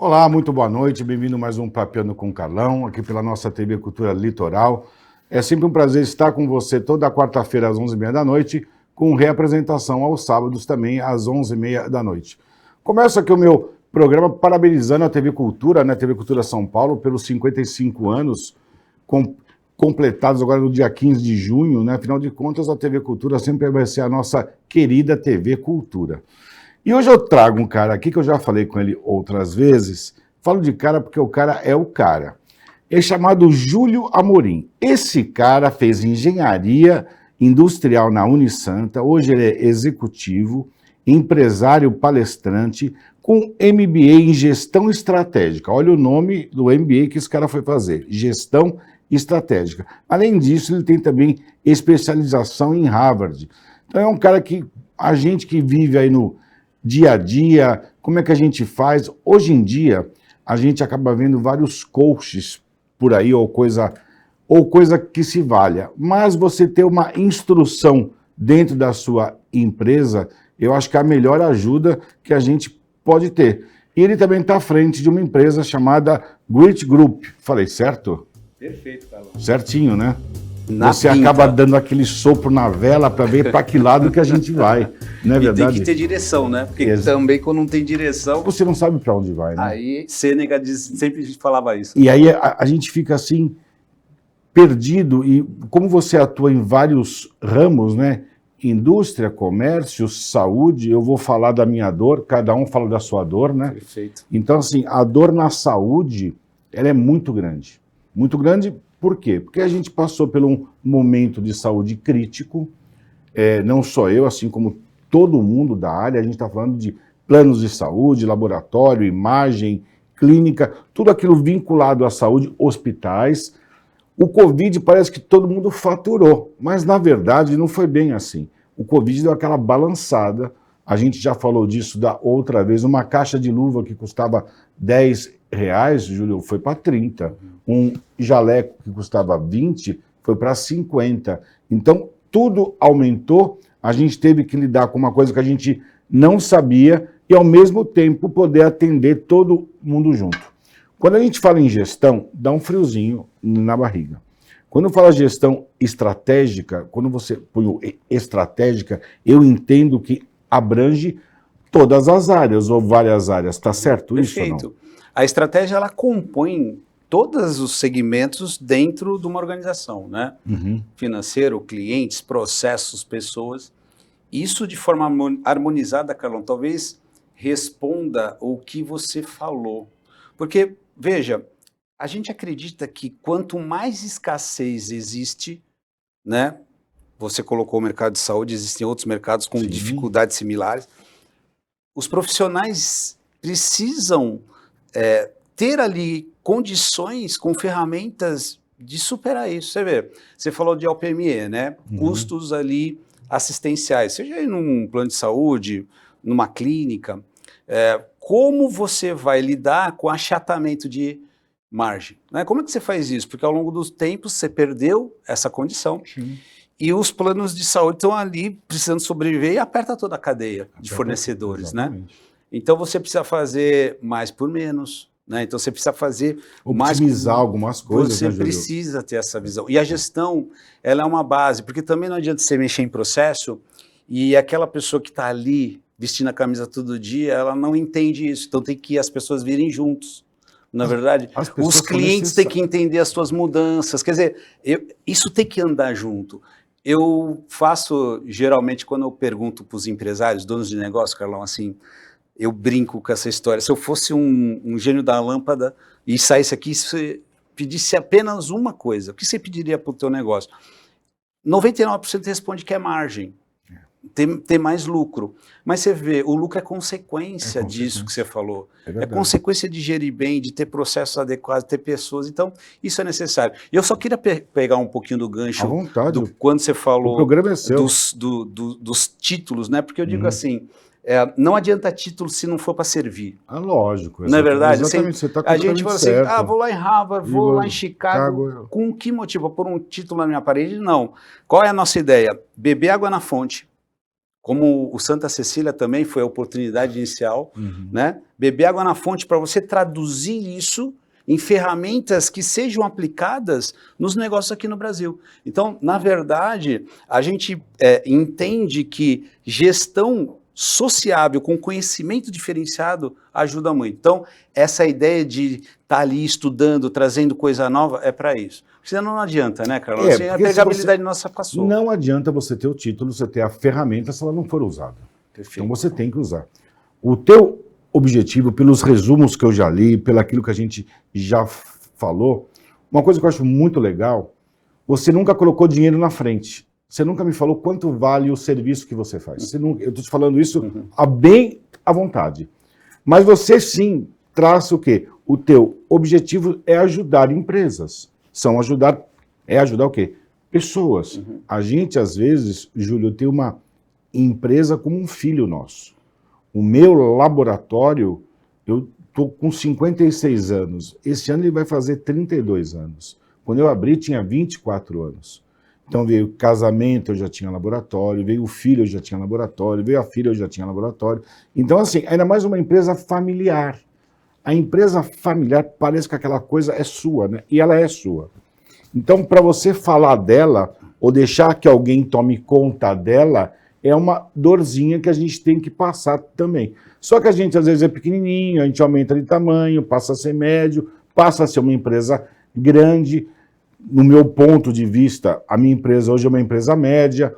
Olá, muito boa noite, bem-vindo a mais um Papeando com o Carlão, aqui pela nossa TV Cultura Litoral. É sempre um prazer estar com você toda quarta-feira às 11h30 da noite, com reapresentação aos sábados também às 11h30 da noite. Começo aqui o meu programa parabenizando a TV Cultura, né, TV Cultura São Paulo, pelos 55 anos completados agora no dia 15 de junho, né? Afinal de contas, a TV Cultura sempre vai ser a nossa querida TV Cultura. E hoje eu trago um cara aqui que eu já falei com ele outras vezes. Falo de cara porque o cara é o cara. É chamado Júlio Amorim. Esse cara fez engenharia industrial na Unisanta. Hoje ele é executivo, empresário palestrante, com MBA em gestão estratégica. Olha o nome do MBA que esse cara foi fazer, gestão estratégica. Além disso, ele tem também especialização em Harvard. Então é um cara que a gente que vive aí no dia a dia, como é que a gente faz? Hoje em dia, a gente acaba vendo vários coaches por aí, ou coisa que se valha. Mas você ter uma instrução dentro da sua empresa, eu acho que é a melhor ajuda que a gente pode ter. E ele também está à frente de uma empresa chamada Grit Group. Falei certo? Perfeito, Carlão. Certinho, né? Você acaba dando aquele sopro na vela para ver para que lado que a gente vai, não é verdade? Tem que ter direção, né? Porque também quando não tem direção... Você não sabe para onde vai, né? Aí Sêneca sempre falava isso. E aí a gente fica assim, perdido, e como você atua em vários ramos, né? Indústria, comércio, saúde, eu vou falar da minha dor, cada um fala da sua dor, né? Perfeito. Então, assim, a dor na saúde, ela é muito grande. Muito grande. Por quê? Porque a gente passou por um momento de saúde crítico, não só eu, assim como todo mundo da área, a gente está falando de planos de saúde, laboratório, imagem, clínica, tudo aquilo vinculado à saúde, hospitais. O Covid parece que todo mundo faturou, mas na verdade não foi bem assim. O Covid deu aquela balançada, a gente já falou disso da outra vez, uma caixa de luva que custava R$10, Júlio, foi para 30. Um jaleco que custava 20 foi para 50. Então, tudo aumentou, a gente teve que lidar com uma coisa que a gente não sabia e, ao mesmo tempo, poder atender todo mundo junto. Quando a gente fala em gestão, dá um friozinho na barriga. Quando fala gestão estratégica, quando você põe o estratégica, eu entendo que abrange todas as áreas ou várias áreas. Está certo? Perfeito. Isso ou não? A estratégia, ela compõe todos os segmentos dentro de uma organização, né? Uhum. Financeiro, clientes, processos, pessoas. Isso de forma harmonizada, Carlão, talvez responda o que você falou. Porque, veja, a gente acredita que quanto mais escassez existe, né? Você colocou o mercado de saúde, existem outros mercados com dificuldades similares. Os profissionais precisam ter ali condições com ferramentas de superar isso. Você vê, você falou de OPME, né? Custos ali assistenciais, seja aí num plano de saúde, numa clínica, como você vai lidar com achatamento de margem? Né? Como é que você faz isso? Porque ao longo dos tempos você perdeu essa condição. Sim. E os planos de saúde estão ali precisando sobreviver e aperta toda a cadeia de fornecedores, né? Então você precisa fazer mais por menos, né? Então você precisa fazer optimizar algumas coisas. Você precisa ter essa visão. E a gestão, ela é uma base, porque também não adianta você mexer em processo e aquela pessoa que está ali vestindo a camisa todo dia, ela não entende isso. Então tem que as pessoas virem juntos. Na verdade, os clientes têm que entender as suas mudanças. Quer dizer, isso tem que andar junto. Eu faço, geralmente, quando eu pergunto para os empresários, donos de negócio, Carlão, assim, eu brinco com essa história. Se eu fosse um gênio da lâmpada e saísse aqui, se você pedisse apenas uma coisa, o que você pediria para o teu negócio? 99% responde que é margem, ter mais lucro. Mas você vê, o lucro é consequência disso que você falou. É consequência de gerir bem, de ter processos adequados, ter pessoas. Então, isso é necessário. E eu só queria pegar um pouquinho do gancho quando você falou o programa é seu. dos títulos, né? Porque eu digo assim, não adianta título se não for para servir. Ah, lógico. Não é verdade? Exatamente, você está a gente fala assim, certo. Vou lá em Harvard, vou lá em Chicago. Com que motivo? Por um título na minha parede? Não. Qual é a nossa ideia? Beber água na fonte, como o Santa Cecília também foi a oportunidade inicial, né? Beber água na fonte para você traduzir isso em ferramentas que sejam aplicadas nos negócios aqui no Brasil. Então, na verdade, a gente entende que gestão sociável com conhecimento diferenciado ajuda muito. Então, essa ideia de estar ali estudando, trazendo coisa nova, é para isso. Senão não adianta, né, Carlos? Assim, a empregabilidade nossa passou. Não adianta você ter o título, você ter a ferramenta se ela não for usada. Perfeito. Então você tem que usar. O teu objetivo, pelos resumos que eu já li, pelo aquilo que a gente já falou, uma coisa que eu acho muito legal, você nunca colocou dinheiro na frente. Você nunca me falou quanto vale o serviço que você faz. Eu estou te falando isso bem à vontade. Mas você sim traça o quê? O teu objetivo é ajudar empresas. Ajudar o quê? Pessoas. A gente, às vezes, Júlio, tem uma empresa como um filho nosso. O meu laboratório, eu estou com 56 anos. Esse ano ele vai fazer 32 anos. Quando eu abri, tinha 24 anos. Então veio o casamento, eu já tinha laboratório, veio o filho, eu já tinha laboratório, veio a filha, eu já tinha laboratório. Então, assim, ainda mais uma empresa familiar. A empresa familiar parece que aquela coisa é sua, né? E ela é sua. Então, para você falar dela, ou deixar que alguém tome conta dela, é uma dorzinha que a gente tem que passar também. Só que a gente, às vezes, é pequenininho, a gente aumenta de tamanho, passa a ser médio, passa a ser uma empresa grande. No meu ponto de vista, a minha empresa hoje é uma empresa média,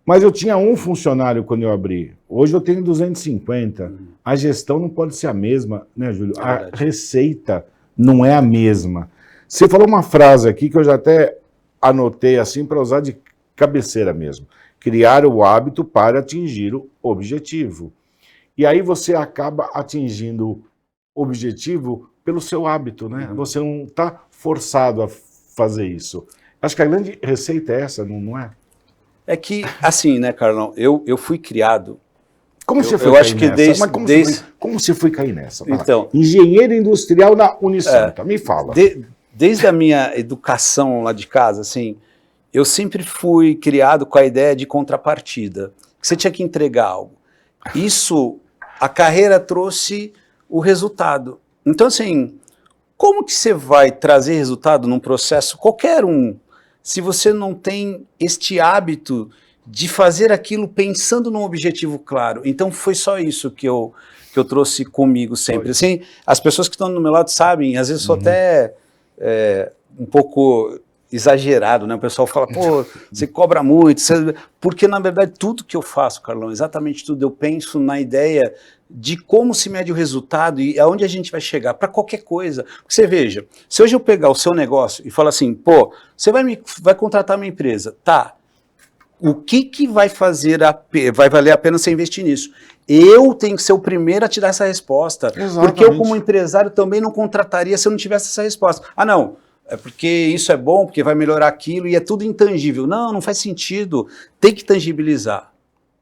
mas eu tinha um funcionário quando eu abri. Hoje eu tenho 250. A gestão não pode ser a mesma, né, Júlio? A receita não é a mesma. Você falou uma frase aqui que eu já até anotei assim para usar de cabeceira mesmo. Criar o hábito para atingir o objetivo. E aí você acaba atingindo o objetivo pelo seu hábito, né? Você não está forçado a fazer isso. Acho que a grande receita é essa, não é? É que, assim, né, Carlão, eu fui criado... Como você foi cair nessa? Como você foi cair nessa? Então, engenheiro industrial na Unisanta, me fala. Desde a minha educação lá de casa, assim, eu sempre fui criado com a ideia de contrapartida. Você tinha que entregar algo. Isso, a carreira trouxe o resultado. Então, assim, como que você vai trazer resultado num processo, qualquer um, se você não tem este hábito de fazer aquilo pensando num objetivo claro? Então foi só isso que eu trouxe comigo sempre. Assim, as pessoas que estão do meu lado sabem, às vezes sou até um pouco exagerado, né? O pessoal fala, pô, você cobra muito, porque na verdade tudo que eu faço, Carlão, exatamente tudo, eu penso na ideia de como se mede o resultado e aonde a gente vai chegar, para qualquer coisa. Porque você veja, se hoje eu pegar o seu negócio e falar assim, pô, você vai contratar minha empresa, tá, o que vai valer a pena você investir nisso? Eu tenho que ser o primeiro a te dar essa resposta, porque eu como empresário também não contrataria se eu não tivesse essa resposta. Ah, não, é porque isso é bom, porque vai melhorar aquilo e é tudo intangível. Não faz sentido, tem que tangibilizar.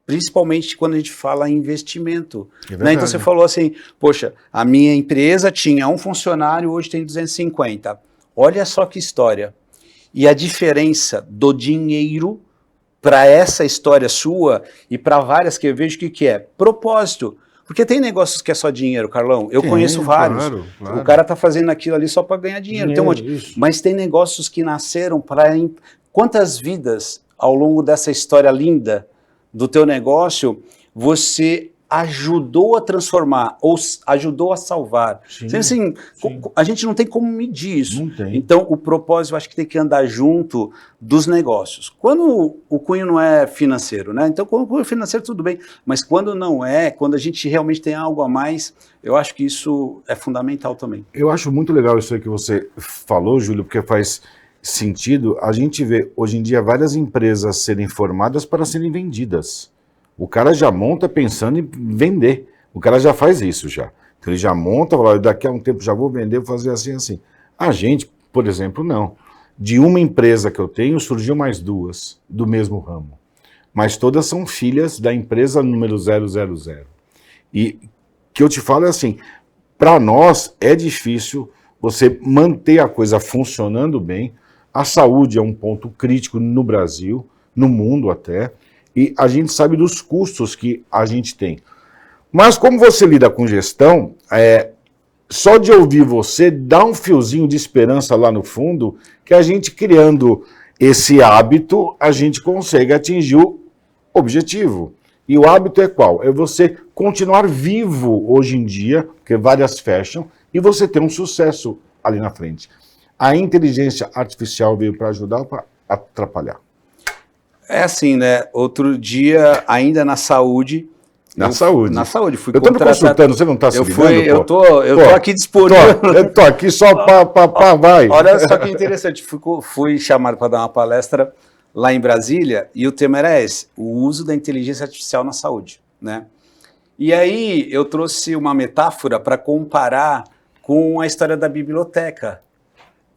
Principalmente quando a gente fala em investimento. Né? Então você falou assim, poxa, a minha empresa tinha um funcionário, hoje tem 250. Olha só que história. E a diferença do dinheiro para essa história sua e para várias que eu vejo que é propósito. Porque tem negócios que é só dinheiro, Carlão. Eu conheço vários. Claro. O cara tá fazendo aquilo ali só para ganhar dinheiro. Tem um monte. Mas tem negócios que nasceram para... Quantas vidas ao longo dessa história linda do teu negócio, você ajudou a transformar, ou ajudou a salvar. Sim, assim, sim. A gente não tem como medir isso. Então, o propósito, eu acho que tem que andar junto dos negócios. Quando o cunho não é financeiro, né? Então, quando o cunho é financeiro, tudo bem. Mas quando não é, quando a gente realmente tem algo a mais, eu acho que isso é fundamental também. Eu acho muito legal isso aí que você falou, Júlio, porque faz sentido. A gente vê, hoje em dia, várias empresas serem formadas para serem vendidas. O cara já monta pensando em vender. O cara já faz isso já. Então ele já monta, fala, daqui a um tempo já vou vender, vou fazer assim, assim. A gente, por exemplo, não. De uma empresa que eu tenho, surgiu mais duas do mesmo ramo. Mas todas são filhas da empresa número 000. E o que eu te falo é assim, para nós é difícil você manter a coisa funcionando bem. A saúde é um ponto crítico no Brasil, no mundo até. e a gente sabe dos custos que a gente tem. Mas como você lida com gestão, só de ouvir você dá um fiozinho de esperança lá no fundo, que a gente criando esse hábito, a gente consegue atingir o objetivo. E o hábito é qual? É você continuar vivo hoje em dia, porque várias fecham, e você ter um sucesso ali na frente. A inteligência artificial veio para ajudar ou para atrapalhar? É assim, né? Outro dia, ainda na saúde... Na saúde. Na saúde, fui contratado. Eu estou me consultando, você não está se ligando? Eu tô aqui disponível. Eu estou aqui só para vai. Olha só que interessante, fui chamado para dar uma palestra lá em Brasília, e o tema era esse, o uso da inteligência artificial na saúde, né? E aí eu trouxe uma metáfora para comparar com a história da biblioteca,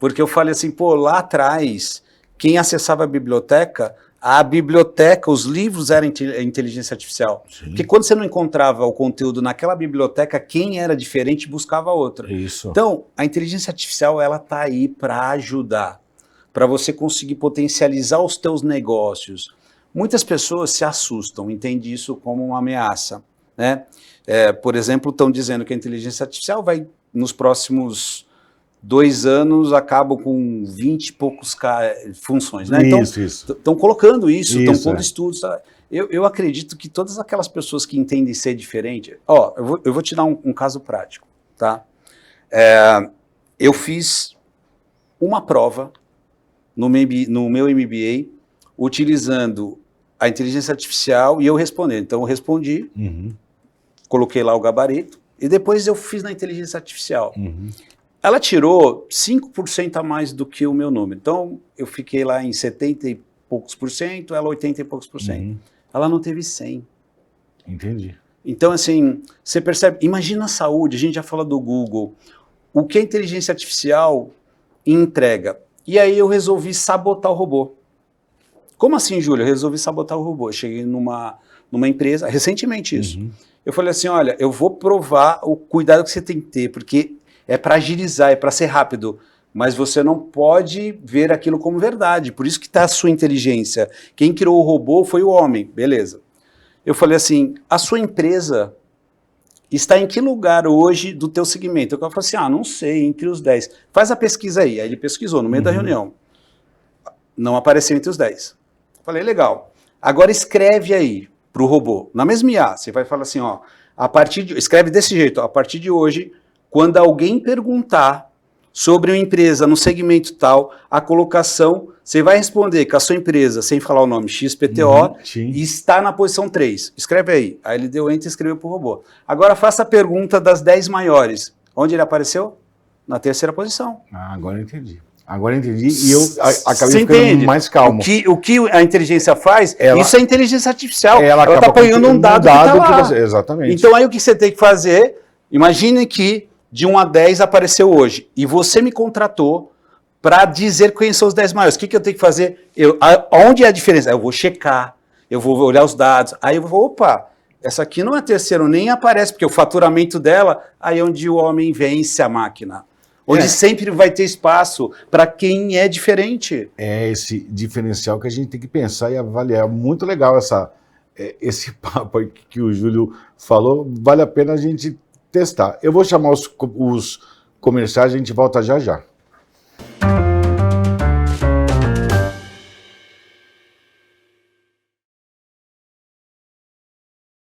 porque eu falei assim, pô, lá atrás, quem acessava a biblioteca, os livros eram inteligência artificial. Sim. Porque quando você não encontrava o conteúdo naquela biblioteca, quem era diferente buscava outra. Isso. Então, a inteligência artificial, ela tá aí para ajudar, para você conseguir potencializar os teus negócios. Muitas pessoas se assustam, entendem isso como uma ameaça, né? Por exemplo, estão dizendo que a inteligência artificial vai, nos próximos 2 anos, acaba com 20 e poucos funções, né? Então, estão colocando isso, estão pondo estudos. Eu acredito que todas aquelas pessoas que entendem ser diferente... eu vou te dar um caso prático, tá? Eu fiz uma prova no meu MBA utilizando a inteligência artificial e eu respondendo. Então, eu respondi, coloquei lá o gabarito e depois eu fiz na inteligência artificial. Ela tirou 5% a mais do que o meu número. Então, eu fiquei lá em 70 e poucos por cento, ela 80 e poucos por cento. Ela não teve 100. Entendi. Então, assim, você percebe, imagina a saúde, a gente já fala do Google, o que a inteligência artificial entrega. E aí eu resolvi sabotar o robô. Como assim, Júlio? Eu resolvi sabotar o robô. Eu cheguei numa empresa, recentemente isso. Eu falei assim, olha, eu vou provar o cuidado que você tem que ter, porque é para agilizar, é para ser rápido, mas você não pode ver aquilo como verdade, por isso que está a sua inteligência. Quem criou o robô foi o homem, beleza. Eu falei assim, a sua empresa está em que lugar hoje do teu segmento? Eu falei assim, não sei, entre os 10. Faz a pesquisa aí. Aí ele pesquisou no meio da reunião. Não apareceu entre os 10. Falei, legal. Agora escreve aí para o robô, na mesma IA, você vai falar assim, escreve desse jeito, a partir de hoje, quando alguém perguntar sobre uma empresa no segmento tal, a colocação, você vai responder que a sua empresa, sem falar o nome, XPTO, está na posição 3. Escreve aí. Aí ele deu enter e escreveu para o robô. Agora faça a pergunta das 10 maiores. Onde ele apareceu? Na 3ª posição. Agora eu entendi. Agora eu entendi e eu acabei ficando mais calmo. O que a inteligência faz, isso é inteligência artificial. Ela está apanhando um dado que está lá. Exatamente. Então aí o que você tem que fazer, imagine que de 1 a 10 apareceu hoje, e você me contratou para dizer quem são os 10 maiores. O que eu tenho que fazer? Onde é a diferença? Eu vou checar, eu vou olhar os dados, aí eu vou, essa aqui não é 3ª, nem aparece, porque o faturamento dela, aí é onde o homem vence a máquina. Onde sempre vai ter espaço para quem é diferente. É esse diferencial que a gente tem que pensar e avaliar. Muito legal esse papo aí que o Júlio falou, vale a pena a gente testar. Eu vou chamar os comerciais, a gente volta já já.